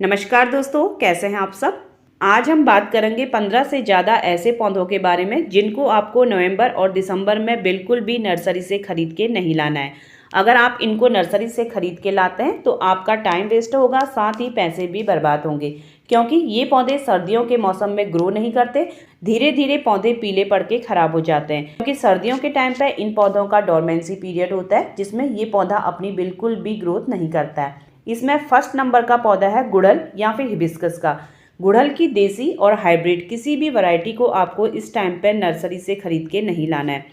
नमस्कार दोस्तों, कैसे हैं आप सब। आज हम बात करेंगे 15 से ज़्यादा ऐसे पौधों के बारे में जिनको आपको नवंबर और दिसंबर में बिल्कुल भी नर्सरी से खरीद के नहीं लाना है। अगर आप इनको नर्सरी से खरीद के लाते हैं तो आपका टाइम वेस्ट होगा, साथ ही पैसे भी बर्बाद होंगे, क्योंकि ये पौधे सर्दियों के मौसम में ग्रो नहीं करते। धीरे धीरे पौधे पीले पड़ के खराब हो जाते हैं, क्योंकि सर्दियों के टाइम पे इन पौधों का डोरमेंसी पीरियड होता है, जिसमें ये पौधा अपनी बिल्कुल भी ग्रोथ नहीं करता है। इसमें फर्स्ट नंबर का पौधा है गुड़हल या फिर हिबिस्कस का। गुड़हल की देसी और हाइब्रिड किसी भी वैरायटी को आपको इस टाइम पर नर्सरी से खरीद के नहीं लाना है।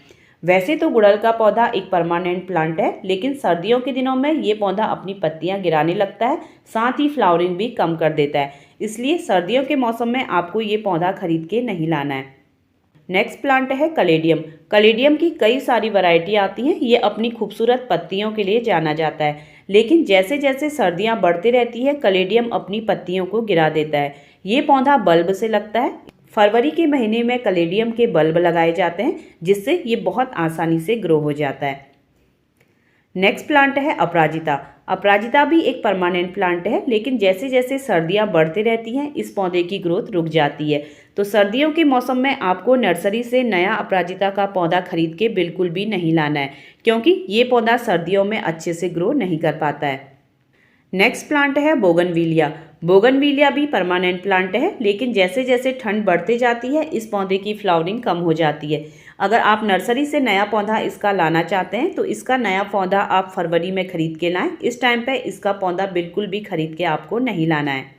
वैसे तो गुड़हल का पौधा एक परमानेंट प्लांट है, लेकिन सर्दियों के दिनों में ये पौधा अपनी पत्तियां गिराने लगता है, साथ ही फ्लावरिंग भी कम कर देता है। इसलिए सर्दियों के मौसम में आपको ये पौधा खरीद के नहीं लाना है। नेक्स्ट प्लांट है कलेडियम। कलेडियम की कई सारी वैरायटी आती हैं। ये अपनी खूबसूरत पत्तियों के लिए जाना जाता है, लेकिन जैसे जैसे सर्दियां बढ़ती रहती है कलेडियम अपनी पत्तियों को गिरा देता है। ये पौधा बल्ब से लगता है। फरवरी के महीने में कलेडियम के बल्ब लगाए जाते हैं, जिससे ये बहुत आसानी से ग्रो हो जाता है। नेक्स्ट प्लांट है अपराजिता। अपराजिता भी एक परमानेंट प्लांट है, लेकिन जैसे जैसे सर्दियां बढ़ती रहती हैं इस पौधे की ग्रोथ रुक जाती है। तो सर्दियों के मौसम में आपको नर्सरी से नया अपराजिता का पौधा खरीद के बिल्कुल भी नहीं लाना है, क्योंकि ये पौधा सर्दियों में अच्छे से ग्रो नहीं कर पाता है। नेक्स्ट प्लांट है बोगनविलिया। बोगनविलिया भी परमानेंट प्लांट है, लेकिन जैसे जैसे ठंड बढ़ते जाती है इस पौधे की फ्लावरिंग कम हो जाती है। अगर आप नर्सरी से नया पौधा इसका लाना चाहते हैं तो इसका नया पौधा आप फरवरी में खरीद के लाएं। इस टाइम पे इसका पौधा बिल्कुल भी खरीद के आपको नहीं लाना है।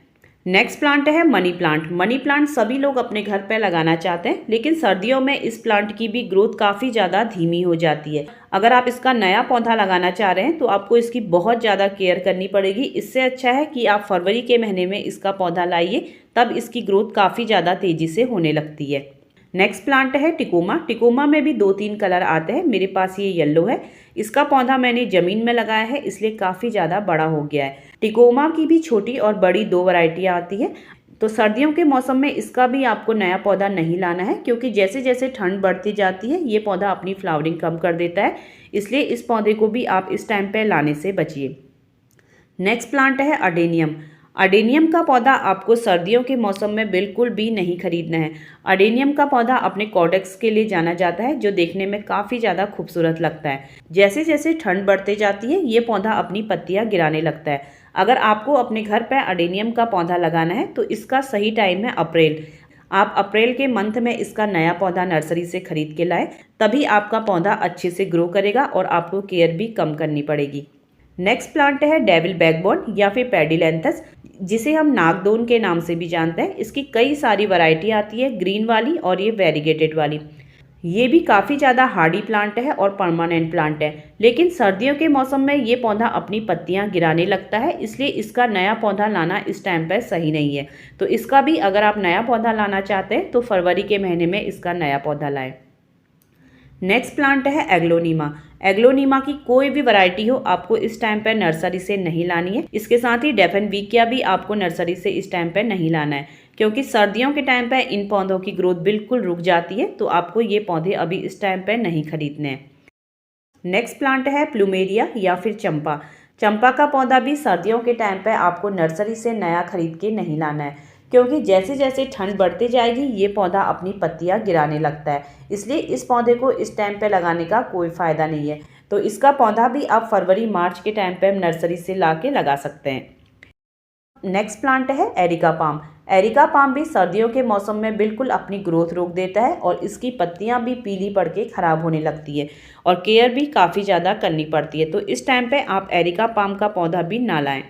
नेक्स्ट प्लांट है मनी प्लांट। मनी प्लांट सभी लोग अपने घर पे लगाना चाहते हैं, लेकिन सर्दियों में इस प्लांट की भी ग्रोथ काफ़ी ज़्यादा धीमी हो जाती है। अगर आप इसका नया पौधा लगाना चाह रहे हैं तो आपको इसकी बहुत ज़्यादा केयर करनी पड़ेगी। इससे अच्छा है कि आप फरवरी के महीने में इसका पौधा लाइए, तब इसकी ग्रोथ काफ़ी ज़्यादा तेज़ी से होने लगती है। नेक्स्ट प्लांट है टिकोमा। टिकोमा में भी 2-3 कलर आते हैं। मेरे पास ये येलो है। इसका पौधा मैंने ज़मीन में लगाया है, इसलिए काफ़ी ज़्यादा बड़ा हो गया है। टिकोमा की भी छोटी और बड़ी 2 वैरायटियाँ आती हैं। तो सर्दियों के मौसम में इसका भी आपको नया पौधा नहीं लाना है, क्योंकि जैसे जैसे ठंड बढ़ती जाती है ये पौधा अपनी फ्लावरिंग कम कर देता है। इसलिए इस पौधे को भी आप इस टाइम पर लाने से बचिए। नेक्स्ट प्लांट है अडेनियम। अडेनियम का पौधा आपको सर्दियों के मौसम में बिल्कुल भी नहीं खरीदना है। अडेनियम का पौधा अपने कॉडेक्स के लिए जाना जाता है, जो देखने में काफ़ी ज़्यादा खूबसूरत लगता है। जैसे जैसे ठंड बढ़ते जाती है ये पौधा अपनी पत्तियां गिराने लगता है। अगर आपको अपने घर पर अडेनियम का पौधा लगाना है तो इसका सही टाइम है अप्रैल। आप अप्रैल के मंथ में इसका नया पौधा नर्सरी से खरीद के लाएं, तभी आपका पौधा अच्छे से ग्रो करेगा और आपको केयर भी कम करनी पड़ेगी। नेक्स्ट प्लांट है डेविल बैकबोन या फिर पेडिलेंथस, जिसे हम नागदोन के नाम से भी जानते हैं। इसकी कई सारी वैरायटी आती है, ग्रीन वाली और ये वेरीगेटेड वाली। ये भी काफ़ी ज़्यादा हार्डी प्लांट है और परमानेंट प्लांट है, लेकिन सर्दियों के मौसम में ये पौधा अपनी पत्तियां गिराने लगता है, इसलिए इसका नया पौधा लाना इस टाइम पर सही नहीं है। तो इसका भी अगर आप नया पौधा लाना चाहते हैं तो फरवरी के महीने में इसका नया पौधा लाएं। नेक्स्ट प्लांट है एग्लोनीमा। एग्लोनीमा की कोई भी वैरायटी हो आपको इस टाइम पर नर्सरी से नहीं लानी है। इसके साथ ही डेफेनविकिया भी आपको नर्सरी से इस टाइम पर नहीं लाना है, क्योंकि सर्दियों के टाइम पर इन पौधों की ग्रोथ बिल्कुल रुक जाती है। तो आपको ये पौधे अभी इस टाइम पर नहीं खरीदने हैं। नेक्स्ट प्लांट है प्लूमेरिया या फिर चंपा। चंपा का पौधा भी सर्दियों के टाइम पर आपको नर्सरी से नया खरीद के नहीं लाना है, क्योंकि जैसे जैसे ठंड बढ़ती जाएगी ये पौधा अपनी पत्तियां गिराने लगता है। इसलिए इस पौधे को इस टाइम पे लगाने का कोई फ़ायदा नहीं है। तो इसका पौधा भी आप फरवरी मार्च के टाइम पे नर्सरी से ला के लगा सकते हैं। नेक्स्ट प्लांट है एरिका पाम। एरिका पाम भी सर्दियों के मौसम में बिल्कुल अपनी ग्रोथ रोक देता है और इसकी पत्तियां भी पीली पड़ के ख़राब होने लगती है और केयर भी काफ़ी ज़्यादा करनी पड़ती है। तो इस टाइम पे आप एरिका पाम का पौधा भी ना लाएं।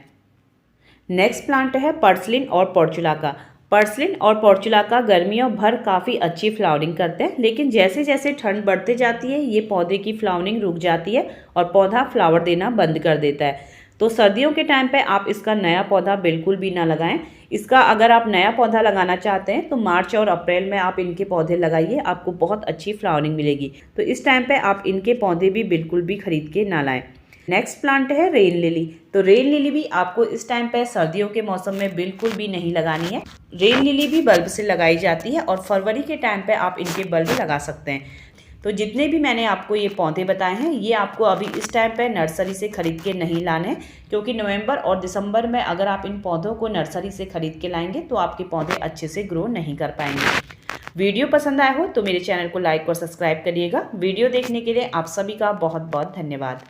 नेक्स्ट प्लांट है पर्सलिन और पोर्चुलाका। पर्सलिन और पोर्चुलाका गर्मियों भर काफ़ी अच्छी फ्लावरिंग करते हैं, लेकिन जैसे जैसे ठंड बढ़ते जाती है ये पौधे की फ्लावरिंग रुक जाती है और पौधा फ्लावर देना बंद कर देता है। तो सर्दियों के टाइम पे आप इसका नया पौधा बिल्कुल भी ना लगाएं। इसका अगर आप नया पौधा लगाना चाहते हैं तो मार्च और अप्रैल में आप इनके पौधे लगाइए, आपको बहुत अच्छी फ्लावरिंग मिलेगी। तो इस टाइम पे आप इनके पौधे भी बिल्कुल भी खरीद के ना लाएं। नेक्स्ट प्लांट है रेन लिली। तो रेन लिली भी आपको इस टाइम पे सर्दियों के मौसम में बिल्कुल भी नहीं लगानी है। रेन लिली भी बल्ब से लगाई जाती है और फरवरी के टाइम पे आप इनके बल्ब लगा सकते हैं। तो जितने भी मैंने आपको ये पौधे बताए हैं ये आपको अभी इस टाइम पे नर्सरी से ख़रीद के नहीं लाने हैं, क्योंकि नवंबर और दिसंबर में अगर आप इन पौधों को नर्सरी से ख़रीद के लाएंगे तो आपके पौधे अच्छे से ग्रो नहीं कर पाएंगे। वीडियो पसंद आया हो तो मेरे चैनल को लाइक और सब्सक्राइब करिएगा। वीडियो देखने के लिए आप सभी का बहुत बहुत धन्यवाद।